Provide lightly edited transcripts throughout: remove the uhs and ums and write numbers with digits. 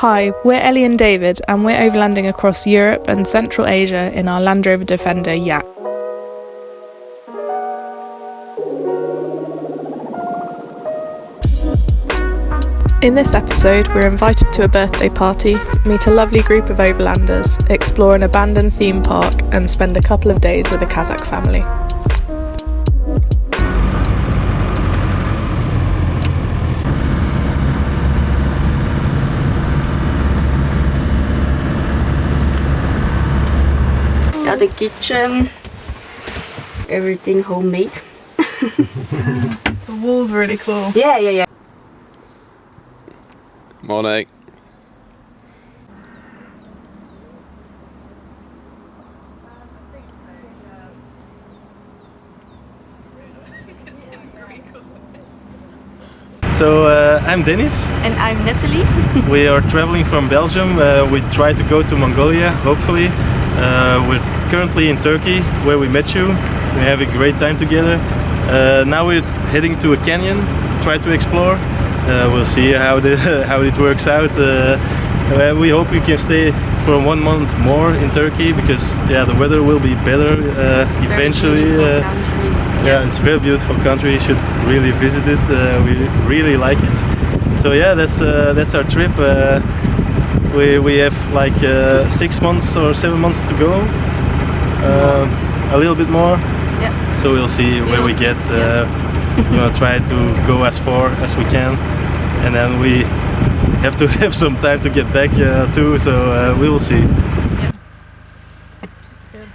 Hi, we're Ellie and David, and we're overlanding across Europe and Central Asia in our Land Rover Defender yacht. In this episode, we're invited to a birthday party, meet a lovely group of overlanders, explore an abandoned theme park, and spend a couple of days with a Kazakh family. The kitchen, everything homemade. The wall's really cool. Yeah. Morning. So I'm Denis. And I'm Natalie. We are traveling from Belgium. We try to go to Mongolia, hopefully. We're currently in Turkey, where we met you. We have a great time together. Now we're heading to a canyon, try to explore. We'll see how it works out. We hope we can stay for 1 month more in Turkey, because the weather will be better eventually. It's a very beautiful country. You should really visit it. We really like it. So that's our trip. We have like 6 months or 7 months to go. A little bit more. Yeah. So we'll see where we get. We're gonna try to go as far as we can, and then we have to have some time to get back too. So we will see. Yeah. That's good.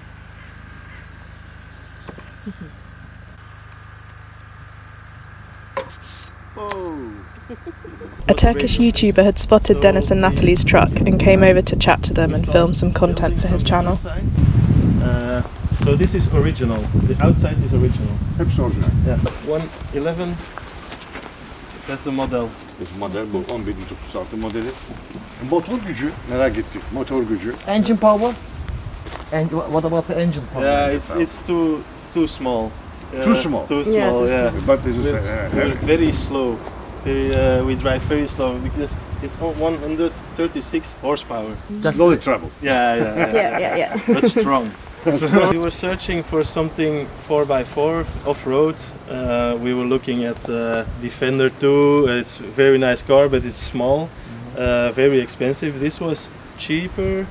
A Turkish YouTuber had spotted Denis and Natalie's truck and came over to chat to them and film some content for his channel. So this is original. The outside is original. Hepsi orijinal. Yeah. 111. That's the model. Model bu 11.36 modeli. Motor gücü merak ettik. Motor gücü. Engine power? And what about the engine power? Yeah, it's too small. Too small. Too small. Yeah. But this is We're very slow. We drive very slow because it's 136 horsepower. slowly travel. Yeah. But strong. We were searching for something 4x4 off-road. We were looking at Defender 2. It's a very nice car, but it's small, very expensive. This was cheaper,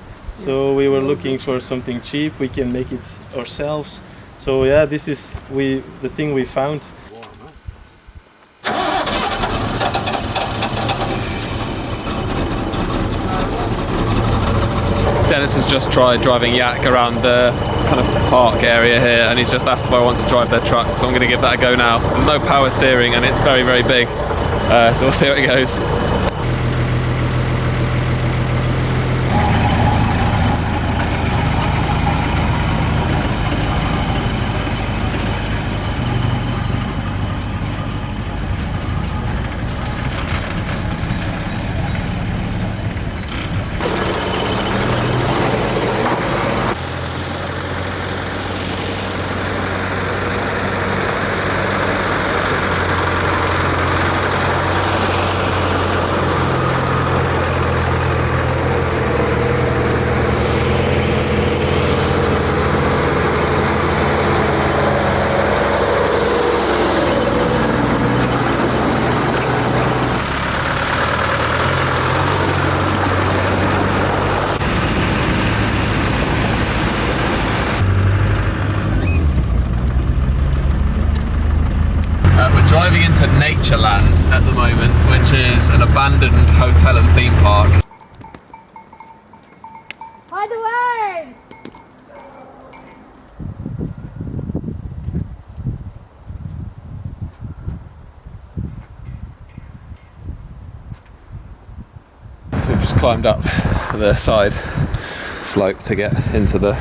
so we were looking for something cheap. We can make it ourselves. So this is the thing we found. Denis has just tried driving yak around the kind of park area here, and he's just asked if I want to drive their truck, so I'm going to give that a go now. There's no power steering and it's very, very big, so we'll see how it goes. Driving into Natureland at the moment, which is an abandoned hotel and theme park. By the way! So we've just climbed up the side slope to get into the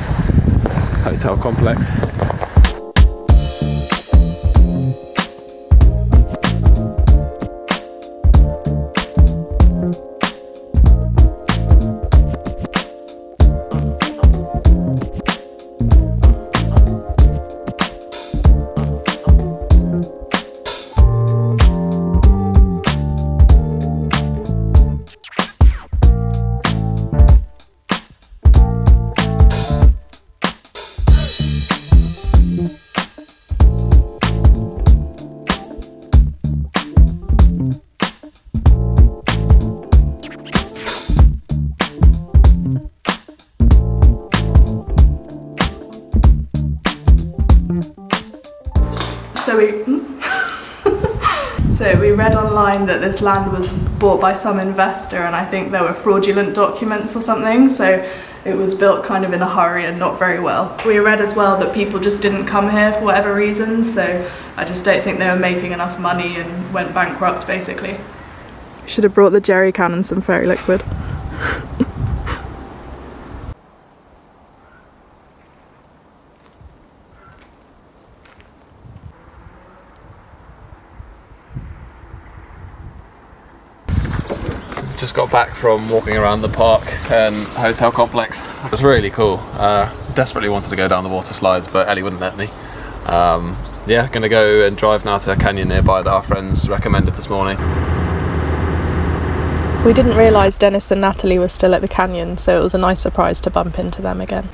hotel complex. online that this land was bought by some investor, and I think there were fraudulent documents or something, so it was built kind of in a hurry and not very well. We read as well that people just didn't come here for whatever reason, so I just don't think they were making enough money and went bankrupt basically. Should have brought the jerry can and some fairy liquid. Just got back from walking around the park and hotel complex. It was really cool. Desperately wanted to go down the water slides, but Ellie wouldn't let me. Yeah, gonna go and drive now to a canyon nearby that our friends recommended this morning. We didn't realise Denis and Natalie were still at the canyon, so it was a nice surprise to bump into them again.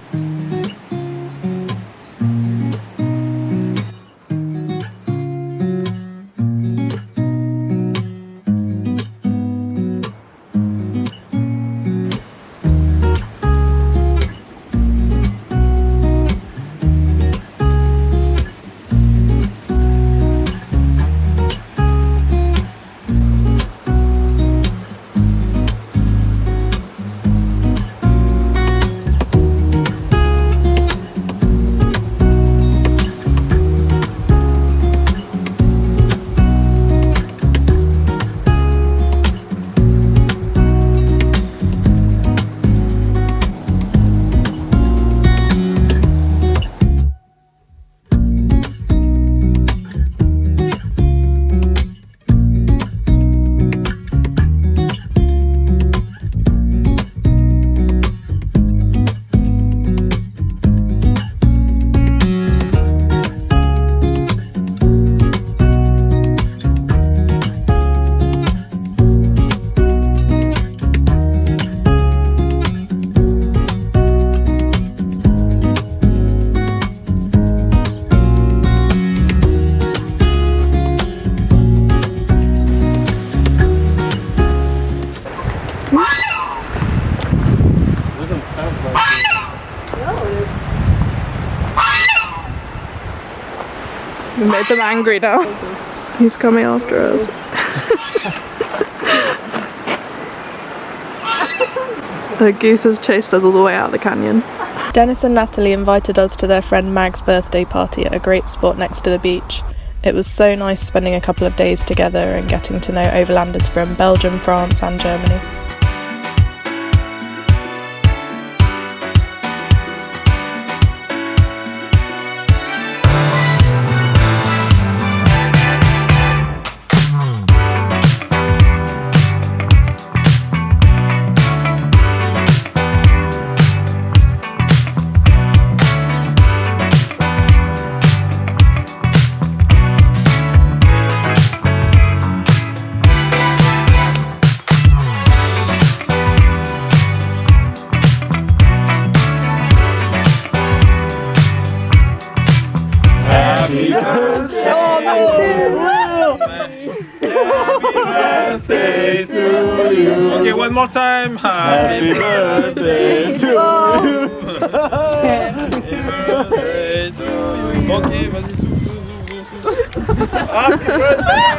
We made them angry now. He's coming after us. The goose has chased us all the way out of the canyon. Denis and Natalie invited us to their friend Mag's birthday party at a great spot next to the beach. It was so nice spending a couple of days together and getting to know overlanders from Belgium, France and Germany. Okay, one more time. Happy birthday to you. Happy birthday to you. Okay, vas-y, Happy birthday.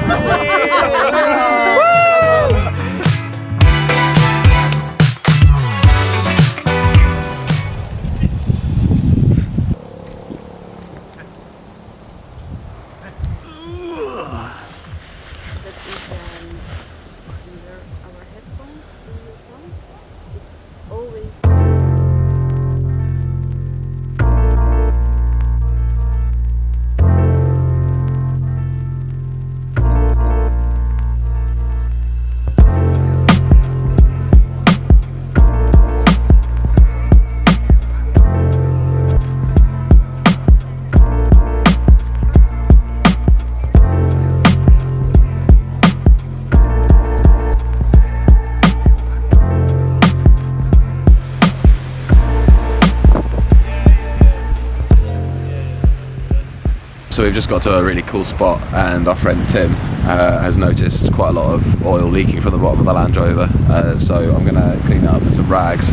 So we've just got to a really cool spot, and our friend Tim has noticed quite a lot of oil leaking from the bottom of the Land Rover. So I'm going to clean it up with some rags,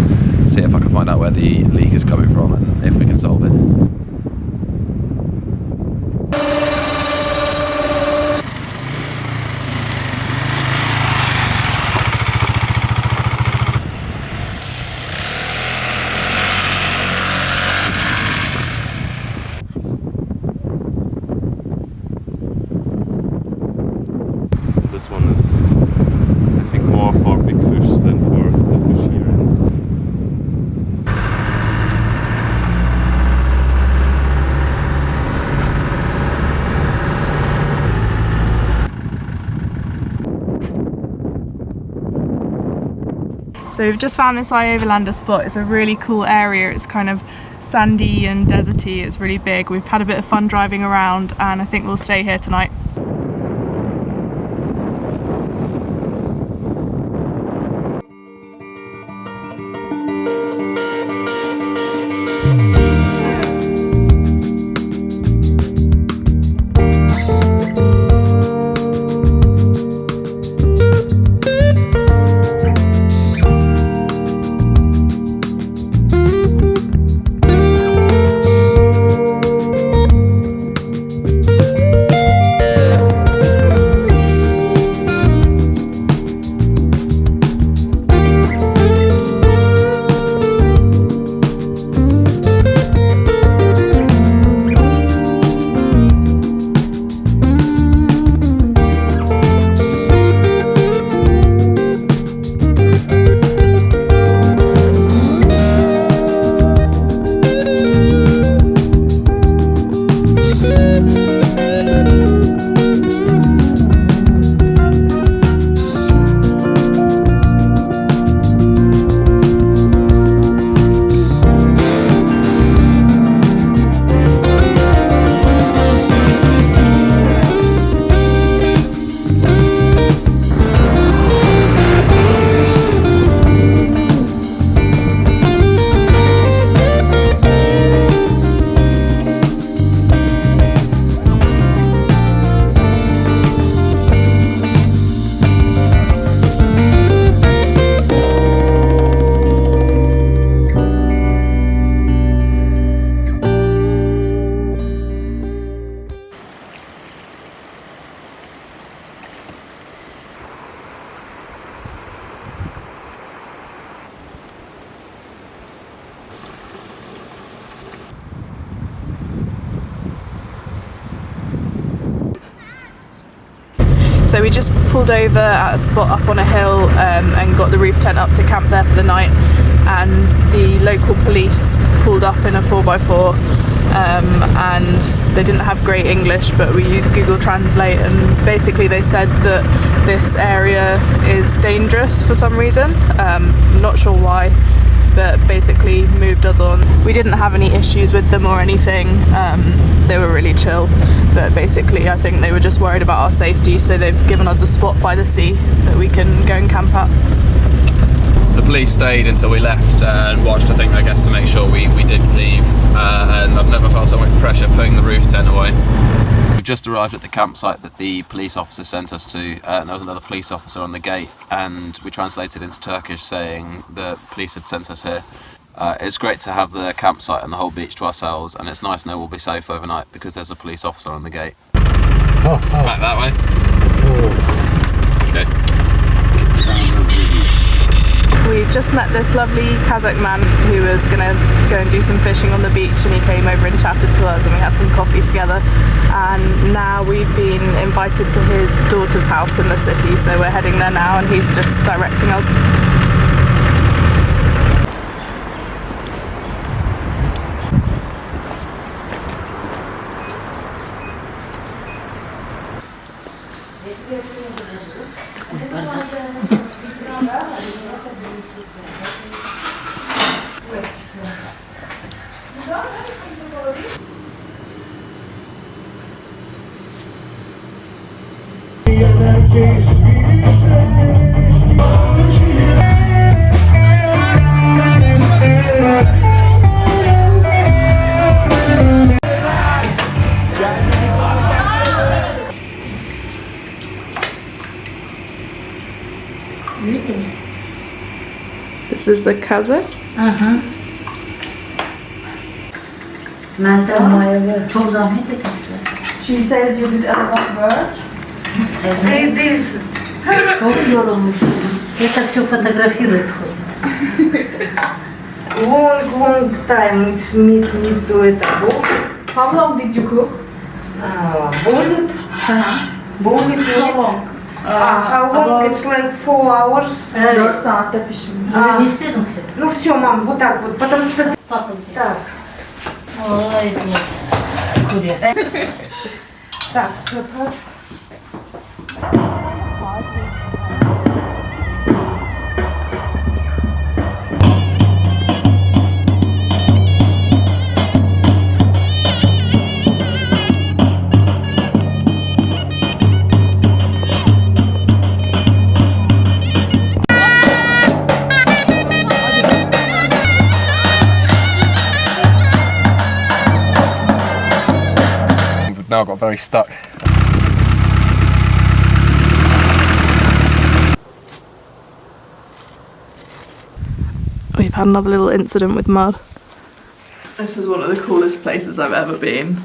see if I can find out where the leak is coming from and if we can solve it. So we've just found this overlander spot. It's a really cool area. It's kind of sandy and deserty. It's really big. We've had a bit of fun driving around and I think we'll stay here tonight. So we just pulled over at a spot up on a hill and got the roof tent up to camp there for the night, and the local police pulled up in a 4x4 and they didn't have great English, but we used Google Translate, and basically they said that this area is dangerous for some reason, not sure why, but basically moved us on. We didn't have any issues with them or anything, they were really chill, but basically I think they were just worried about our safety, so they've given us a spot by the sea that we can go and camp at. The police stayed until we left and watched, I think, I guess, to make sure we did leave, and I've never felt so much pressure putting the roof tent away. We've just arrived at the campsite that the police officer sent us to, and there was another police officer on the gate, and we translated into Turkish saying the police had sent us here. It's great to have the campsite and the whole beach to ourselves, and it's nice to know we'll be safe overnight because there's a police officer on the gate. Back that way? Okay. We just met this lovely Kazakh man who was going to go and do some fishing on the beach, and he came over and chatted to us and we had some coffee together, and now we've been invited to his daughter's house in the city, so we're heading there now and he's just directing us. This is the Kazakh. Çok zahmet etmişler. She says you did a lot of work. Çok yorulmuştum. Это все фотографирует. Long time it's need to это boil. How long did you cook? Boil it. Boil it. How long? How long? It's like 4 hours. 4 saatte pişmiş. Не istedim ki. Ну все, мам, вот так вот, потому что так. Ой, куря. Так. now got very stuck. We've had another little incident with mud. This is one of the coolest places I've ever been.